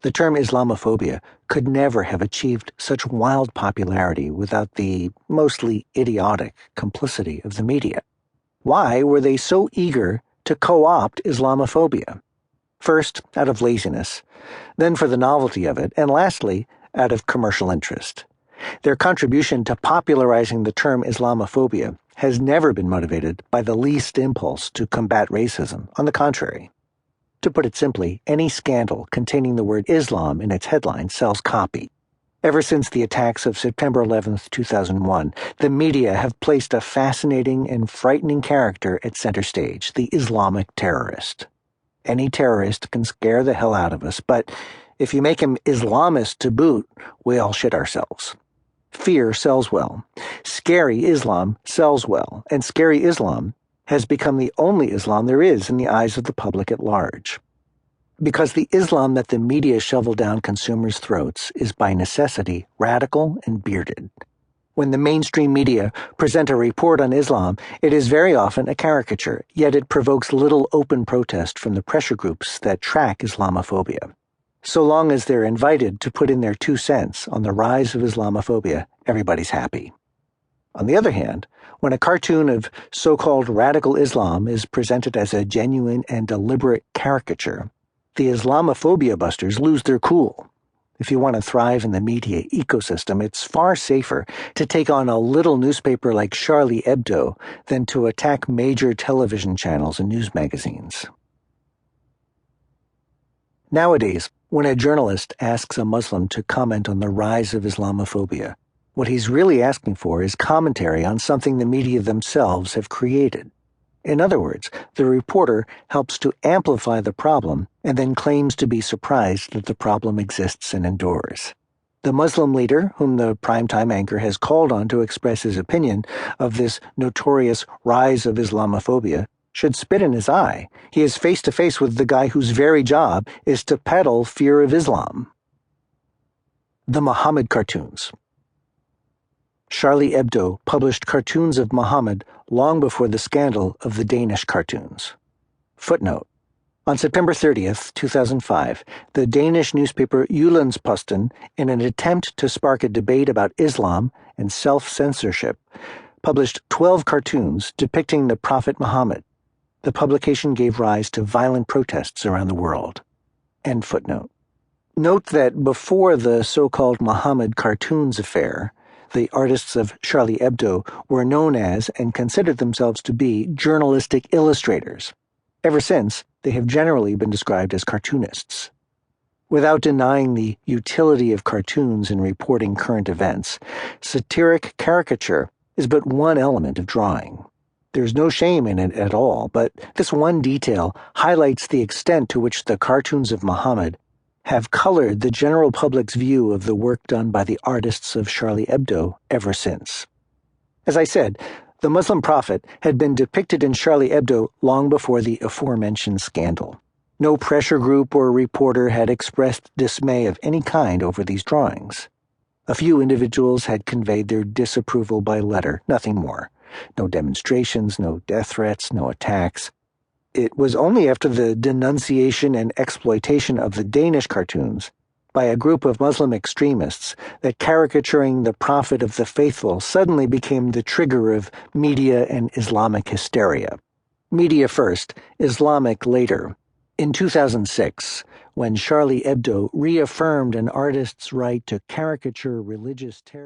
The term Islamophobia could never have achieved such wild popularity without the mostly idiotic complicity of the media. Why were they so eager to co-opt Islamophobia? First, out of laziness, then for the novelty of it, and lastly, out of commercial interest. Their contribution to popularizing the term Islamophobia has never been motivated by the least impulse to combat racism. On the contrary. To put it simply, any scandal containing the word Islam in its headline sells copy. Ever since the attacks of September 11, 2001, the media have placed a fascinating and frightening character at center stage, the Islamic terrorist. Any terrorist can scare the hell out of us, but if you make him Islamist to boot, we all shit ourselves. Fear sells well. Scary Islam sells well, and scary Islam has become the only Islam there is in the eyes of the public at large. Because the Islam that the media shovel down consumers' throats is by necessity radical and bearded. When the mainstream media present a report on Islam, it is very often a caricature, yet it provokes little open protest from the pressure groups that track Islamophobia. So long as they're invited to put in their 2 cents on the rise of Islamophobia, everybody's happy. On the other hand, when a cartoon of so-called radical Islam is presented as a genuine and deliberate caricature, the Islamophobia busters lose their cool. If you want to thrive in the media ecosystem, it's far safer to take on a little newspaper like Charlie Hebdo than to attack major television channels and news magazines. Nowadays, when a journalist asks a Muslim to comment on the rise of Islamophobia, what he's really asking for is commentary on something the media themselves have created. In other words, the reporter helps to amplify the problem and then claims to be surprised that the problem exists and endures. The Muslim leader, whom the primetime anchor has called on to express his opinion of this notorious rise of Islamophobia, should spit in his eye. He is face to face with the guy whose very job is to peddle fear of Islam. The Muhammad cartoons. Charlie Hebdo published cartoons of Muhammad long before the scandal of the Danish cartoons. Footnote. On September 30th, 2005, the Danish newspaper Jyllands-Posten, in an attempt to spark a debate about Islam and self-censorship, published 12 cartoons depicting the Prophet Muhammad. The publication gave rise to violent protests around the world. End footnote. Note that before the so-called Muhammad cartoons affair, the artists of Charlie Hebdo were known as and considered themselves to be journalistic illustrators. Ever since, they have generally been described as cartoonists. Without denying the utility of cartoons in reporting current events, satiric caricature is but one element of drawing. There's no shame in it at all, but this one detail highlights the extent to which the cartoons of Muhammad have colored the general public's view of the work done by the artists of Charlie Hebdo ever since. As I said, the Muslim prophet had been depicted in Charlie Hebdo long before the aforementioned scandal. No pressure group or reporter had expressed dismay of any kind over these drawings. A few individuals had conveyed their disapproval by letter, nothing more. No demonstrations, no death threats, no attacks. It was only after the denunciation and exploitation of the Danish cartoons by a group of Muslim extremists that caricaturing the Prophet of the Faithful suddenly became the trigger of media and Islamic hysteria. Media first, Islamic later. In 2006, when Charlie Hebdo reaffirmed an artist's right to caricature religious terror,